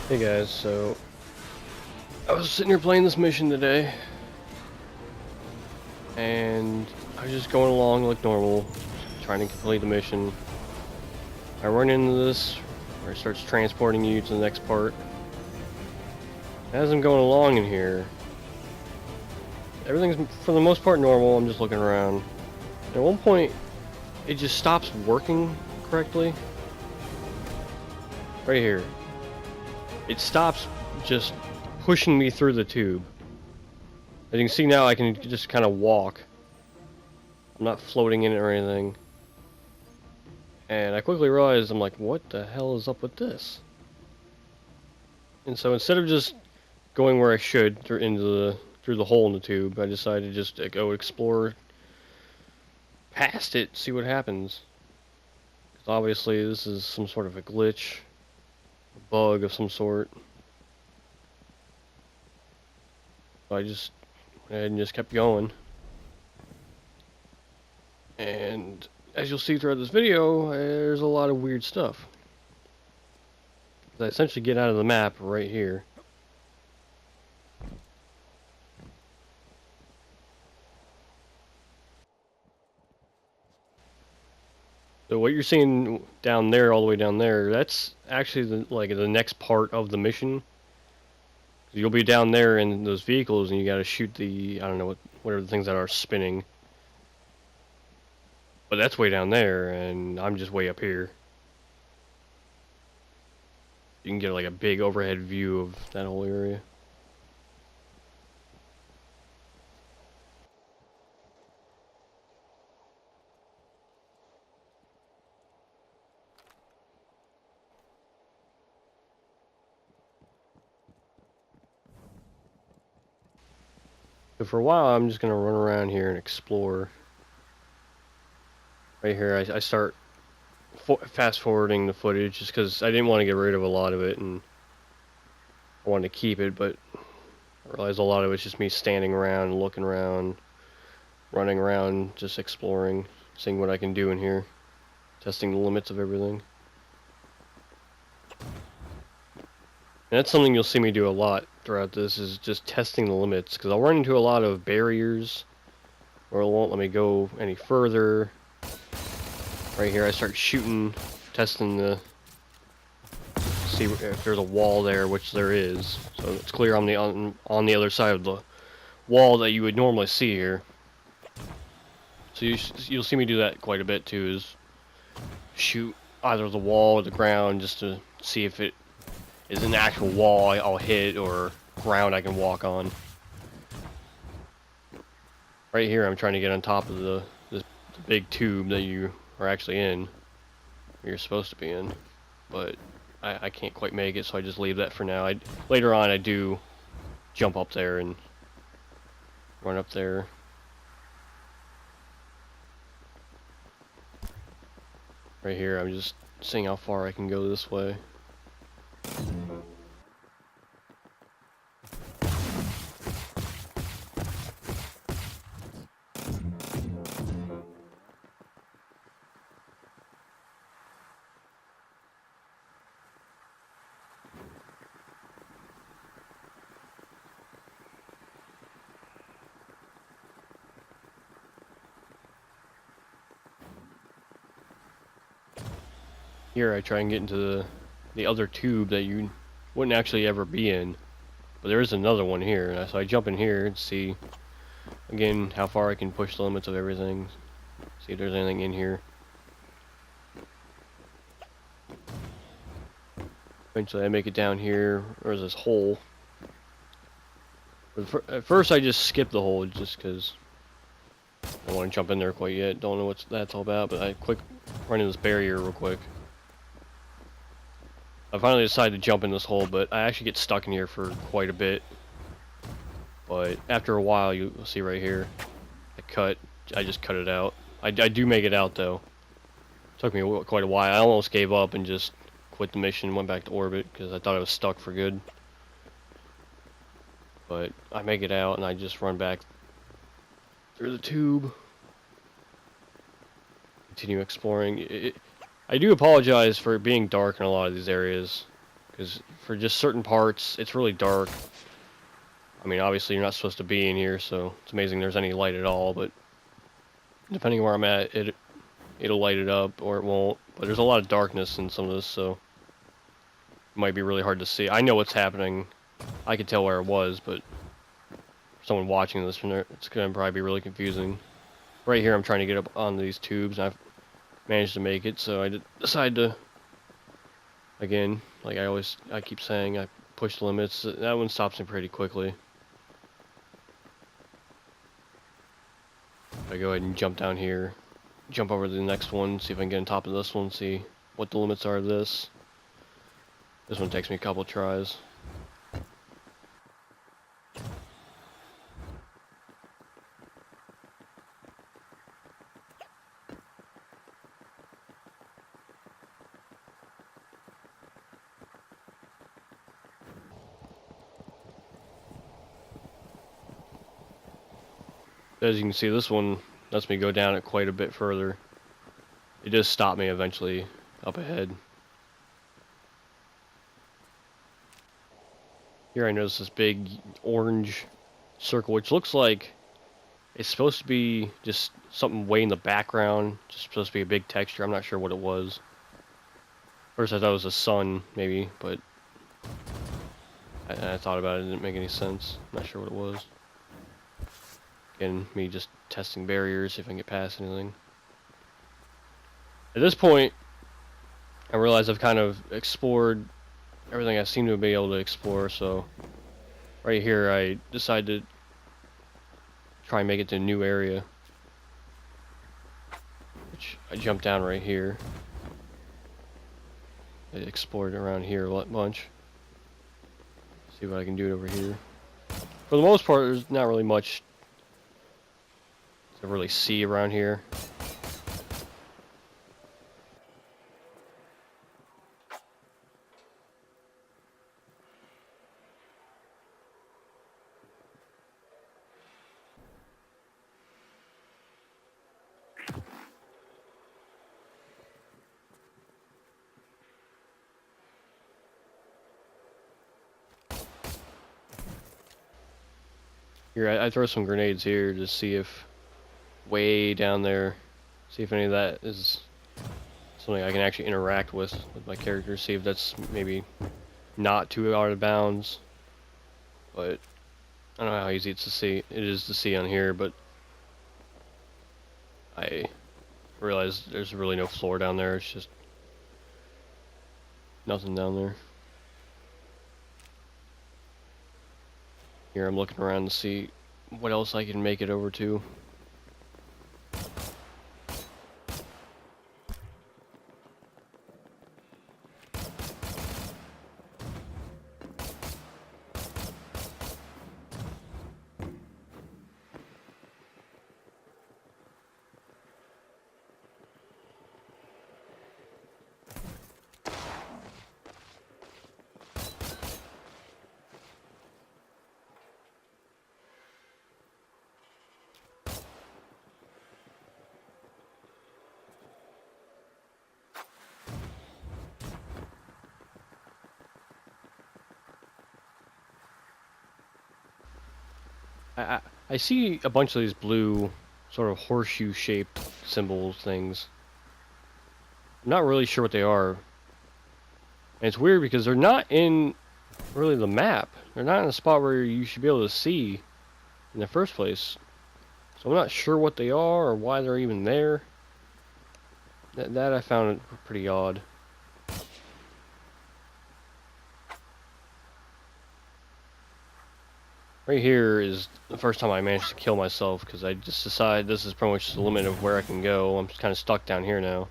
Hey guys, so I was sitting here playing this mission today, and I was just going along like normal, trying to complete the mission. I run into this, where it starts transporting you to the next part. As I'm going along in here, everything's for the most part normal, I'm just looking around. At one point, it just stops working correctly. Right here. It stops just pushing me through the tube. As you can see now, I can just kind of walk. I'm not floating in it or anything. And I quickly realized, I'm like, what the hell is up with this? And so instead of just going where I should through the hole in the tube, I decided just to go explore past it, see what happens. Because obviously this is some sort of a glitch, a bug of some sort. So I just went ahead and just kept going. And as you'll see throughout this video, there's a lot of weird stuff. I essentially get out of the map right here. So what you're seeing down there, all the way down there, that's actually the next part of the mission. You'll be down there in those vehicles, and you got to shoot the, I don't know, whatever the things that are spinning. But that's way down there, and I'm just way up here. You can get like a big overhead view of that whole area. So for a while, I'm just gonna run around here and explore. Right here, I start fast forwarding the footage just because I didn't want to get rid of a lot of it, and I wanted to keep it, but I realized a lot of it's just me standing around, looking around, running around, just exploring, seeing what I can do in here, testing the limits of everything. And that's something you'll see me do a lot throughout this, is just testing the limits, because I'll run into a lot of barriers, or it won't let me go any further. Right here I start shooting, testing see if there's a wall there, which there is. So it's clear on the other side of the wall that you would normally see here. So you'll see me do that quite a bit too, is shoot either the wall or the ground just to see if it is an actual wall I'll hit or ground I can walk on. Right here I'm trying to get on top of the big tube that you are actually in, you're supposed to be in, but I can't quite make it, so I just leave that for now. Later on I do jump up there and run up there. Right here I'm just seeing how far I can go this way. Here I try and get into the other tube that you wouldn't actually ever be in, but there is another one here, so I jump in here and see again how far I can push the limits of everything, see if there's anything in here. Eventually I make it down here. There's this hole. At first I just skip the hole just because I don't want to jump in there quite yet, don't know what that's all about, but I run into this barrier real quick. I finally decided to jump in this hole, but I actually get stuck in here for quite a bit. But after a while, you'll see right here, I just cut it out. I do make it out though. Took me quite a while. I almost gave up and just quit the mission and went back to orbit because I thought I was stuck for good. But I make it out and I just run back through the tube. Continue exploring. I do apologize for it being dark in a lot of these areas, Because for just certain parts, it's really dark. I mean, obviously you're not supposed to be in here, so it's amazing there's any light at all, but depending where I'm at, it'll light it up, or it won't. But there's a lot of darkness in some of this, so it might be really hard to see. I know what's happening. I could tell where it was, but for someone watching this from there, it's going to probably be really confusing. Right here, I'm trying to get up on these tubes, and I've managed to make it, so I decided to, again, like I keep saying, I push the limits. That one stops me pretty quickly. I go ahead and jump down here, jump over to the next one, see if I can get on top of this one, see what the limits are of this. This one takes me a couple tries. As you can see, this one lets me go down it quite a bit further. It does stop me eventually up ahead. Here I notice this big orange circle, which looks like it's supposed to be just something way in the background, just supposed to be a big texture. I'm not sure what it was. First I thought it was the sun, maybe, but I thought about it, it didn't make any sense. I'm not sure what it was. Again, me just testing barriers, see if I can get past anything. At this point, I realize I've kind of explored everything I seem to be able to explore, so right here I decided to try and make it to a new area. Which I jumped down right here. I explored around here a bunch. See what I can do over here. For the most part, there's not really much to really see around here. Here, I throw some grenades here to see if way down there, see if any of that is something I can actually interact with my character, see if that's maybe not too out of bounds. But I don't know how easy it is to see on here, but I realize there's really no floor down there, it's just nothing down there. Here I'm looking around to see what else I can make it over to. I see a bunch of these blue sort of horseshoe shaped symbol things. I'm not really sure what they are. And it's weird because they're not in really the map. They're not in a spot where you should be able to see in the first place. So I'm not sure what they are or why they're even there. That I found pretty odd. Right here is the first time I managed to kill myself because I just decided this is pretty much the limit of where I can go. I'm kind of stuck down here now.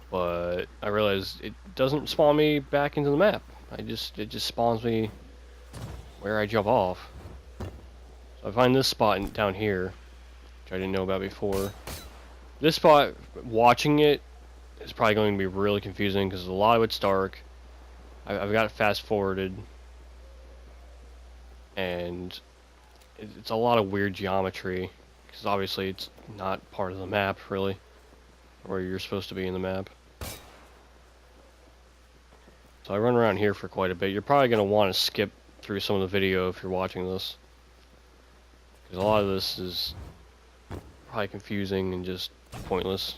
But I realized it doesn't spawn me back into the map. It just spawns me where I jump off. So I find this spot down here, which I didn't know about before. This spot, watching it, is probably going to be really confusing because a lot of it's dark. I've got it fast forwarded. And it's a lot of weird geometry because obviously it's not part of the map really, where you're supposed to be in the map. So I run around here for quite a bit. You're probably going to want to skip through some of the video if you're watching this, because a lot of this is probably confusing and just pointless.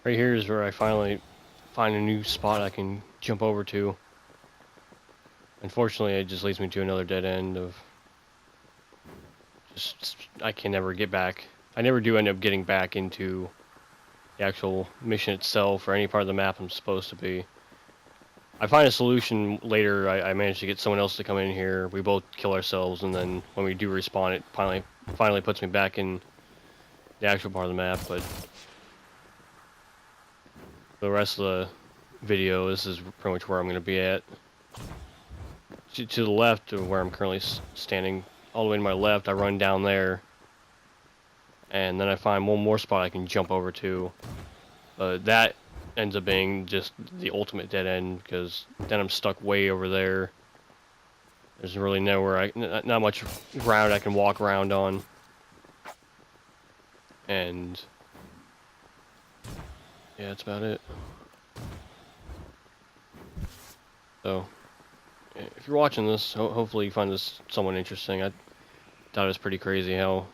Right here is where I finally find a new spot I can jump over to. Unfortunately, it just leads me to another dead end of just, I can never get back. I never do end up getting back into the actual mission itself or any part of the map I'm supposed to be. I find a solution later. I manage to get someone else to come in here. We both kill ourselves, and then when we do respawn, it finally puts me back in the actual part of the map. But the rest of video, this is pretty much where I'm going to be at. To the left of where I'm currently standing, all the way to my left, I run down there. And then I find one more spot I can jump over to. That ends up being just the ultimate dead end, because then I'm stuck way over there. There's really nowhere, not much ground I can walk around on. And yeah, that's about it. So, if you're watching this, hopefully you find this somewhat interesting. I thought it was pretty crazy how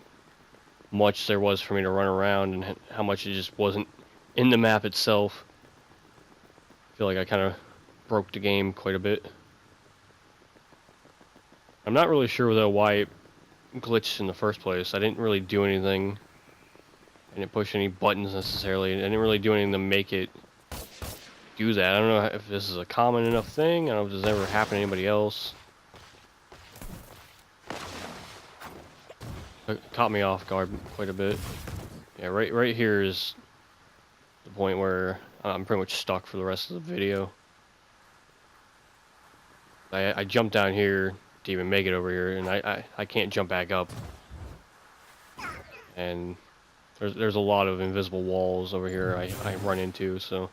much there was for me to run around and how much it just wasn't in the map itself. I feel like I kind of broke the game quite a bit. I'm not really sure though why it glitched in the first place. I didn't really do anything. I didn't push any buttons necessarily. I didn't really do anything to make it do that. I don't know if this is a common enough thing. I don't know if this ever happened to anybody else. It caught me off guard quite a bit. Yeah, right here is the point where I'm pretty much stuck for the rest of the video. I jumped down here to even make it over here, and I can't jump back up. And there's a lot of invisible walls over here I run into, so